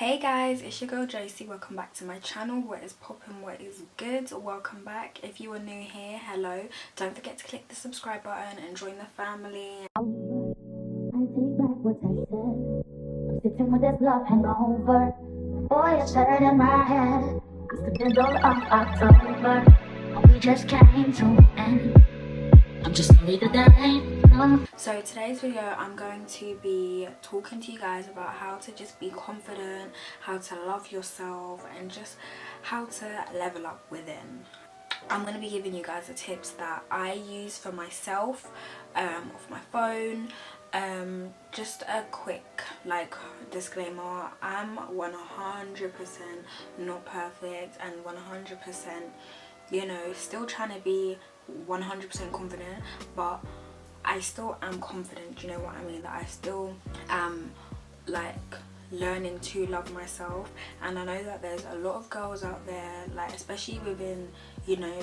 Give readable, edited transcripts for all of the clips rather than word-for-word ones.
Hey guys, it's your girl Josie. Welcome back to my channel. What is poppin', what is good? Welcome back. If you are new here, hello. Don't forget to click the subscribe button and join the family. I take back what I said. I'm sitting with this love hangover. Boy, it's shirt in my head. It's the middle of October. And we just came to an end. I'm just sorry that there ain't no. So today's video, I'm going to be talking to you guys about how to just be confident, how to love yourself, and just how to level up within. I'm going to be giving you guys the tips that I use for myself off my phone. Just a quick disclaimer, I'm 100% not perfect and 100% still trying to be 100% confident, but I still am confident, you know what I mean, that I still am learning to love myself. And I know that there's a lot of girls out there, especially within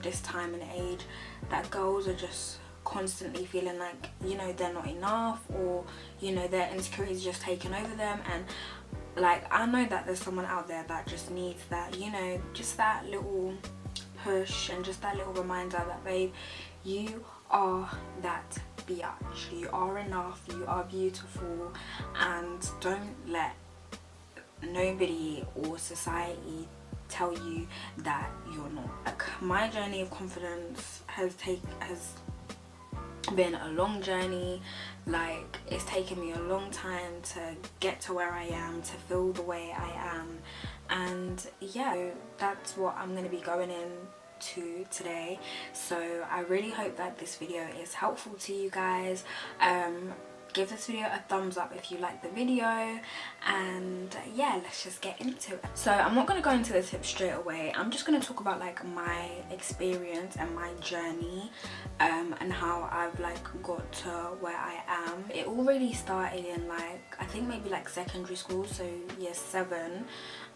this time and age, that girls are just constantly feeling like they're not enough, or their insecurities just taking over them. And I know that there's someone out there that just needs that, just that little push and just that little reminder that, babe, you are that biatch, you are enough, you are beautiful, and don't let nobody or society tell you that you're not. My journey of confidence has been a long journey. It's taken me a long time to get to where I am, to feel the way I am, and yeah, that's what I'm going to be going into today. So I really hope that this video is helpful to you guys. Give this video a thumbs up if you like the video, and yeah, let's just get into it. So I'm not going to go into the tips straight away. I'm just going to talk about my experience and my journey, and how I've got to where I am. It all really started in I think maybe secondary school, so year 7.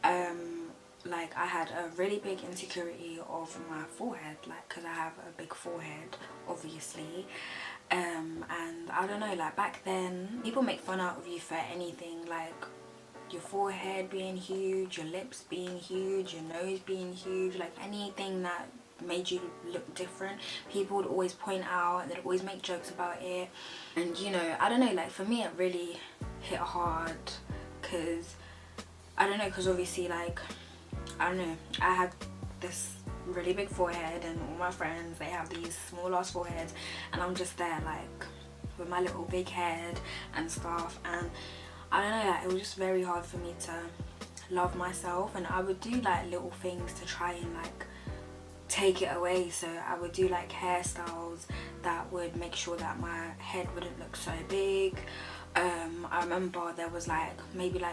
I had a really big insecurity of my forehead, because I have a big forehead, obviously. And I don't know, back then people make fun out of you for anything, your forehead being huge, your lips being huge, your nose being huge, anything that made you look different, people would always point out and they'd always make jokes about it. And I don't know, for me it really hit hard, because obviously I don't know, I had this really big forehead, and all my friends, they have these small ass foreheads, and I'm just there with my little big head and stuff. And I don't know, it was just very hard for me to love myself, and I would do little things to try and take it away. So I would do hairstyles that would make sure that my head wouldn't look so big. I remember there was maybe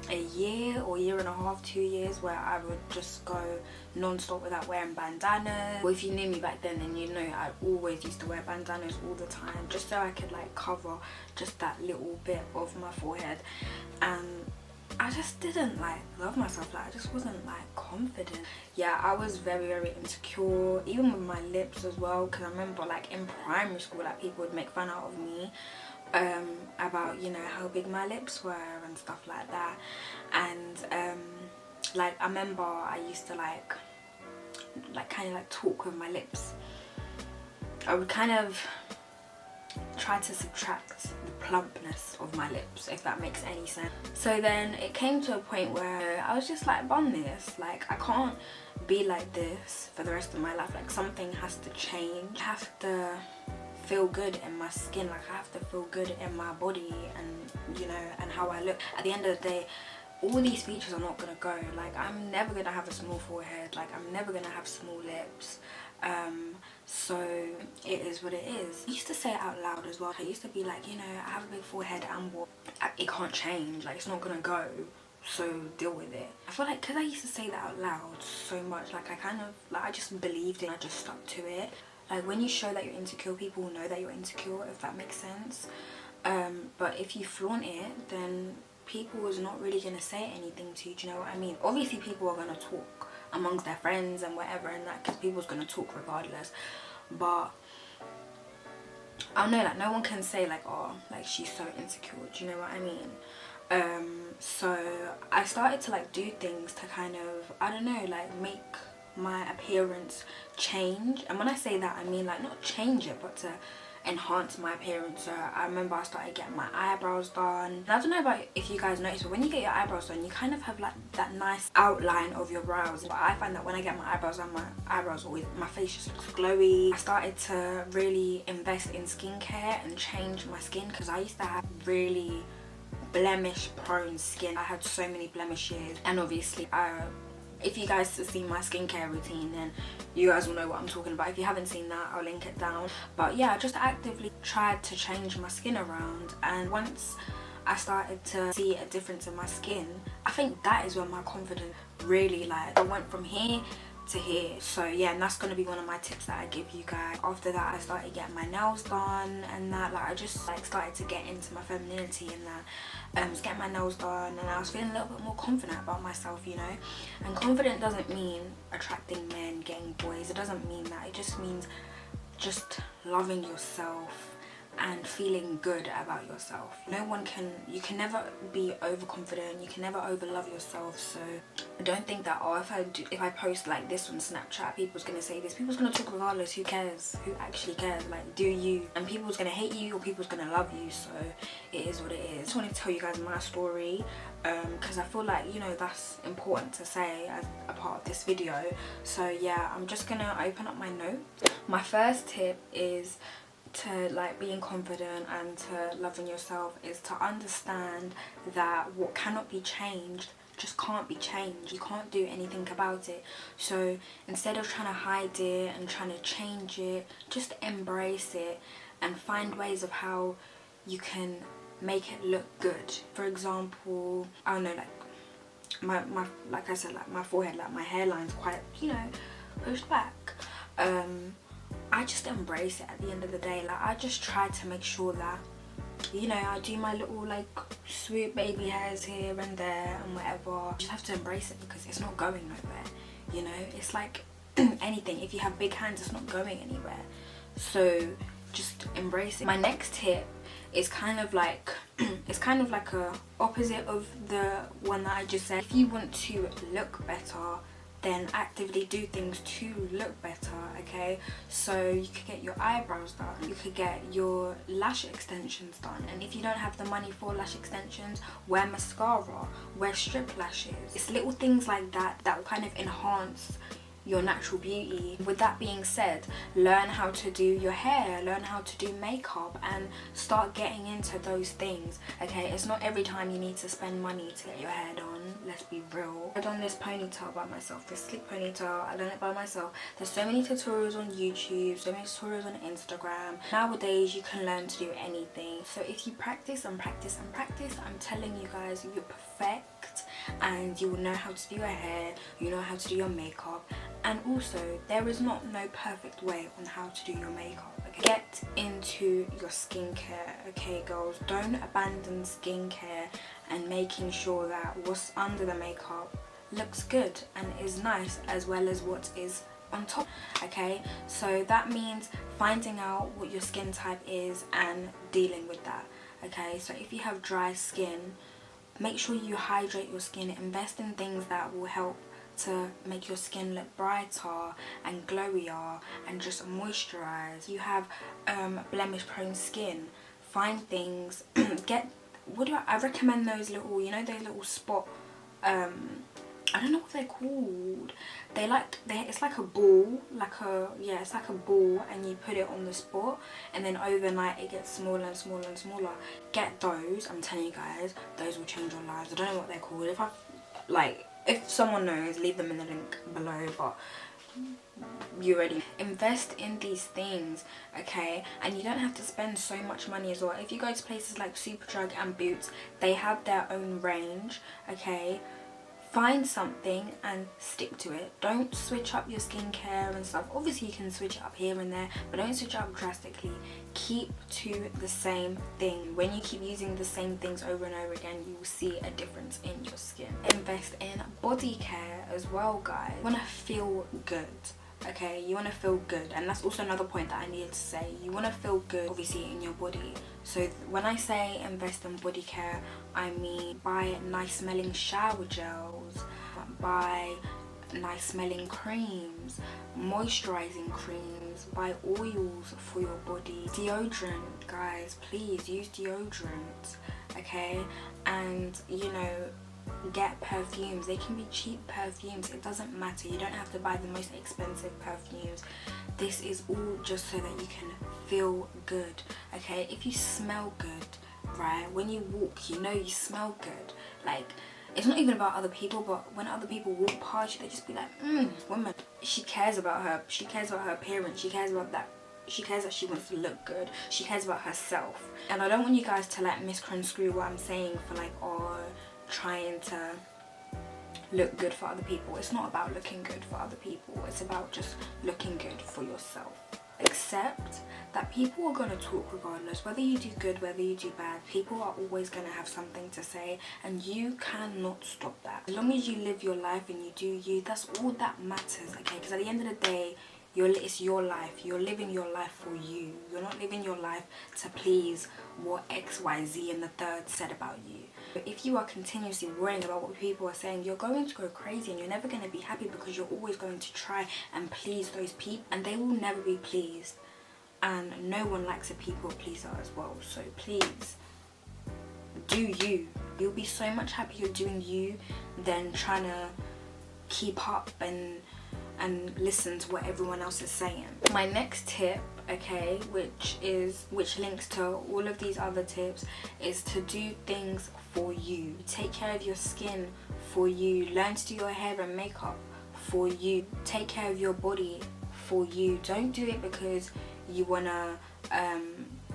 a year or year and a half, 2 years, where I would just go non-stop without wearing bandanas. Well, if you knew me back then you know I always used to wear bandanas all the time, just so I could cover just that little bit of my forehead. And I just didn't love myself. I just wasn't confident. Yeah, I was very, very insecure, even with my lips as well, because I remember in primary school people would make fun out of me about how big my lips were and stuff like that. And I remember I used to kind of talk with my lips. I would kind of try to subtract the plumpness of my lips, if that makes any sense. So then it came to a point where I was just bun this, I can't be like this for the rest of my life. Something has to change. I have to feel good in my skin, I have to feel good in my body, and and how I look. At the end of the day, all these features are not gonna go. I'm never gonna have a small forehead, I'm never gonna have small lips. So it is what it is. I used to say it out loud as well. I used to be I have a big forehead, and what, it can't change, it's not gonna go, so deal with it. I feel because I used to say that out loud so much, I kind of I just believed it, I just stuck to it. When you show that you're insecure, people will know that you're insecure, if that makes sense. But if you flaunt it, then people is not really going to say anything to you, do you know what I mean? Obviously people are going to talk amongst their friends and whatever, and that, because people's going to talk regardless. But I don't know, no one can say oh, she's so insecure, do you know what I mean? So I started to like do things to kind of, I don't know, like make my appearance change. And when I say that, I mean like not change it, but to enhance my appearance. So I remember I started getting my eyebrows done. And I don't know about if you guys notice, but when you get your eyebrows done, you kind of have like that nice outline of your brows. But I find that when I get my eyebrows done, my eyebrows always, my face just looks glowy. I started to really invest in skincare and change my skin, because I used to have really blemish prone skin. I had so many blemishes, and obviously if you guys have seen my skincare routine, then you guys will know what I'm talking about. If you haven't seen that, I'll link it down. But yeah, I just actively tried to change my skin around, and once I started to see a difference in my skin, I think that is when my confidence really, like, I went from here to here. So yeah, and that's gonna be one of my tips that I give you guys. After that, I started getting my nails done, and that, like, I just like started to get into my femininity, and that I was getting my nails done, and I was feeling a little bit more confident about myself, you know. And confident doesn't mean attracting men, getting boys. It doesn't mean that. It just means just loving yourself and feeling good about yourself. You can never be overconfident, you can never overlove yourself. So don't think that, oh, if I post like this on Snapchat, people's gonna say this, people's gonna talk regardless. Who cares? Who actually cares? Like, do you? And people's gonna hate you or people's gonna love you, so it is what it is. I just want to tell you guys my story, because I feel like, you know, that's important to say as a part of this video. So yeah, I'm just gonna open up my notes. My first tip is to like being confident and to loving yourself is to understand that what cannot be changed just can't be changed. You can't do anything about it. So instead of trying to hide it and trying to change it, just embrace it and find ways of how you can make it look good. For example, I don't know, like my like I said, like my forehead, like my hairline's quite, you know, pushed back. I just embrace it at the end of the day. Like, I just try to make sure that, you know, I do my little like swoop baby hairs here and there and whatever. You just have to embrace it, because it's not going nowhere, you know. It's like anything, if you have big hands, it's not going anywhere. So just embrace it. My next tip is kind of like it's kind of like a opposite of the one that I just said. If you want to look better, then actively do things to look better, okay? So you could get your eyebrows done, you could get your lash extensions done, and if you don't have the money for lash extensions, wear mascara, wear strip lashes. It's little things like that that will kind of enhance your natural beauty. With that being said, learn how to do your hair, learn how to do makeup, and start getting into those things, okay? It's not every time you need to spend money to get your hair done, let's be real. I done this ponytail by myself, this slick ponytail, I done it by myself. There's so many tutorials on YouTube, so many tutorials on Instagram. Nowadays you can learn to do anything. So if you practice and practice and practice, I'm telling you guys, you're perfect, and you will know how to do your hair, you know how to do your makeup. And also, there is no perfect way on how to do your makeup, okay? Get into your skincare, okay girls? Don't abandon skincare and making sure that what's under the makeup looks good and is nice, as well as what is on top, okay? So that means finding out what your skin type is and dealing with that, okay? So if you have dry skin, make sure you hydrate your skin, invest in things that will help to make your skin look brighter and glowier and just moisturize. You have blemish prone skin, find things get, I recommend those little, you know, those little spot, I don't know what they're called. It's like a ball, it's like a ball, and you put it on the spot, and then overnight it gets smaller and smaller and smaller. Get those. I'm telling you guys, those will change your lives. I don't know what they're called. If someone knows, leave them in the link below, but you already invest in these things, okay? And you don't have to spend so much money as well. If you go to places like Superdrug and Boots, they have their own range, okay? Find something and stick to it. Don't switch up your skincare and stuff. Obviously you can switch it up here and there, but don't switch it up drastically. Keep to the same thing. When you keep using the same things over and over again, you will see a difference in your skin. Invest in body care as well, guys. You want to feel good, okay? You want to feel good, and that's also another point that I needed to say. You want to feel good, obviously, in your body. So when I say invest in body care, I mean buy nice smelling shower gels, buy nice smelling creams, moisturizing creams, buy oils for your body, deodorant, guys, please use deodorant, okay? And you know, get perfumes. They can be cheap perfumes, it doesn't matter. You don't have to buy the most expensive perfumes. This is all just so that you can feel good, okay? If you smell good, right, when you walk, you know you smell good. Like, it's not even about other people, but when other people walk past you, they just be like, woman, she cares about her appearance, she cares about that. She cares that she wants to look good. She cares about herself. And I don't want you guys to like misconstrue what I'm saying for like, oh, trying to look good for other people. It's not about looking good for other people. It's about just looking good for yourself. Accept that people are going to talk regardless. Whether you do good, whether you do bad, people are always going to have something to say, and you cannot stop that. As long as you live your life and you do you, that's all that matters, okay? Because at the end of the day, it's your life. You're living your life for you. You're not living your life to please what X, Y, Z and the third said about you. If you are continuously worrying about what people are saying, you're going to go crazy and you're never going to be happy, because you're always going to try and please those people, and they will never be pleased. And no one likes a people pleaser as well. So please, do you. You'll be so much happier doing you than trying to keep up and listen to what everyone else is saying. My next tip, okay, which links to all of these other tips, is to do things for you. Take care of your skin for you. Learn to do your hair and makeup for you. Take care of your body for you. Don't do it because you wanna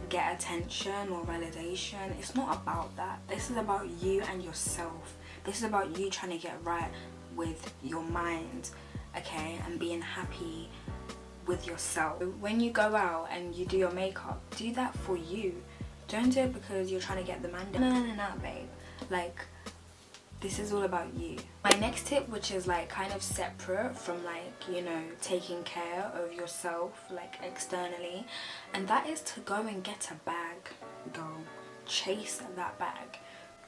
get attention or validation. It's not about that. This is about you and yourself. This is about you trying to get right with your mind, okay, and being happy with yourself. When you go out and you do your makeup, do that for you. Don't do it because you're trying to get the man down. No, babe. Like, this is all about you. My next tip, which is like kind of separate from like, you know, taking care of yourself like externally, and that is to go and get a bag. Go chase that bag.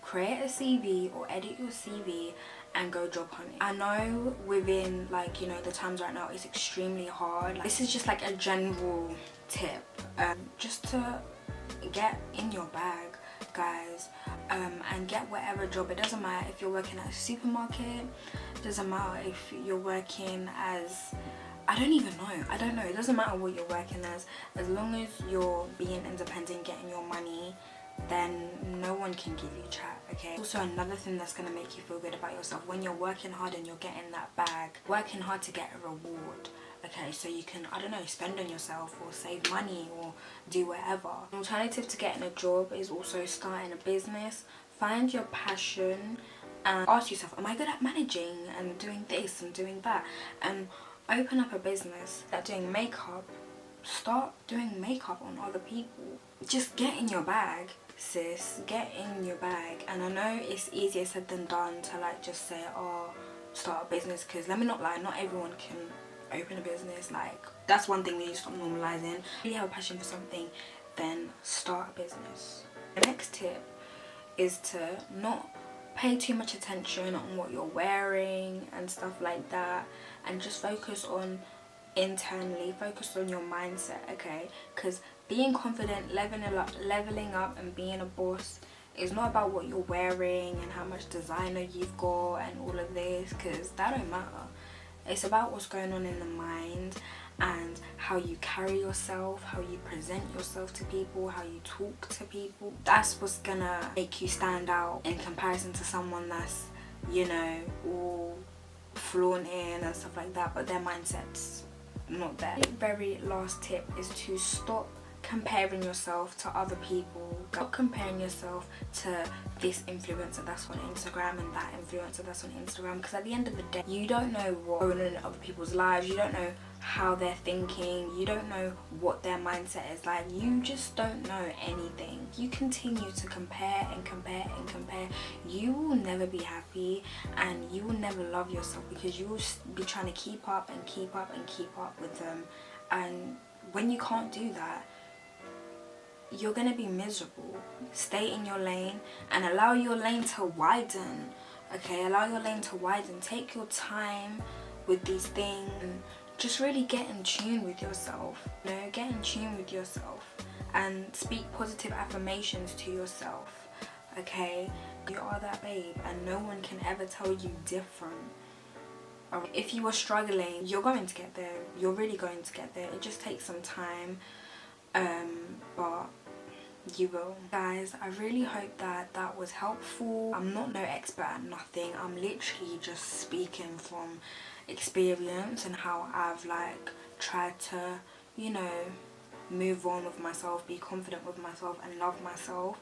Create a CV or edit your CV and go job hunting. I know within like, you know, the times right now, it's extremely hard. Like, this is just like a general tip, just to get in your bag, guys, and get whatever job. It doesn't matter if you're working at a supermarket, it doesn't matter if you're working as, I don't know, it doesn't matter what you're working as long as you're being independent, getting your money, then no one can give you chat, okay? Also, another thing that's going to make you feel good about yourself, when you're working hard and you're getting that bag, working hard to get a reward, okay? So you can, I don't know, spend on yourself or save money or do whatever. An alternative to getting a job is also starting a business. Find your passion and ask yourself, am I good at managing and doing this and doing that? And open up a business at doing makeup. Start doing makeup on other people. Just get in your bag, sis. Get in your bag. And I know it's easier said than done to like just say, oh, start a business, because let me not lie, not everyone can open a business. Like, that's one thing we need to stop normalizing. If you have a passion for something, then start a business. The next tip is to not pay too much attention on what you're wearing and stuff like that, and just focus on internally, focus on your mindset, okay? Because being confident, leveling up and being a boss is not about what you're wearing and how much designer you've got and all of this, because that don't matter. It's about what's going on in the mind and how you carry yourself, how you present yourself to people, how you talk to people. That's what's gonna make you stand out in comparison to someone that's, you know, all flaunting and stuff like that, but their mindset's not there. The very last tip is to stop comparing yourself to other people. Stop comparing yourself to this influencer that's on Instagram and that influencer that's on Instagram, because at the end of the day, you don't know what's going on in other people's lives. You don't know how they're thinking. You don't know what their mindset is like. You just don't know anything. You continue to compare and compare and compare. You will never be happy, and you will never love yourself, because you will be trying to keep up and keep up and keep up with them. And when you can't do that, you're gonna be miserable. Stay in your lane and allow your lane to widen. Okay, allow your lane to widen. Take your time with these things. Just really get in tune with yourself. You know, get in tune with yourself and speak positive affirmations to yourself. Okay, you are that babe, and no one can ever tell you different. If you are struggling, you're going to get there. You're really going to get there. It just takes some time, but you will. Guys, I really hope that that was helpful. I'm not no expert at nothing. I'm literally just speaking from experience and how I've like tried to, you know, move on with myself, be confident with myself and love myself.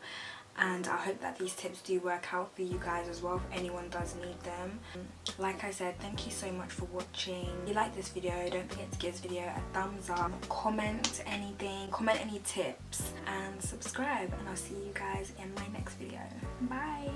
And I hope that these tips do work out for you guys as well, if anyone does need them. Like I said, thank you so much for watching. If you like this video, don't forget to give this video a thumbs up, comment anything, comment any tips, and subscribe. And I'll see you guys in my next video. Bye.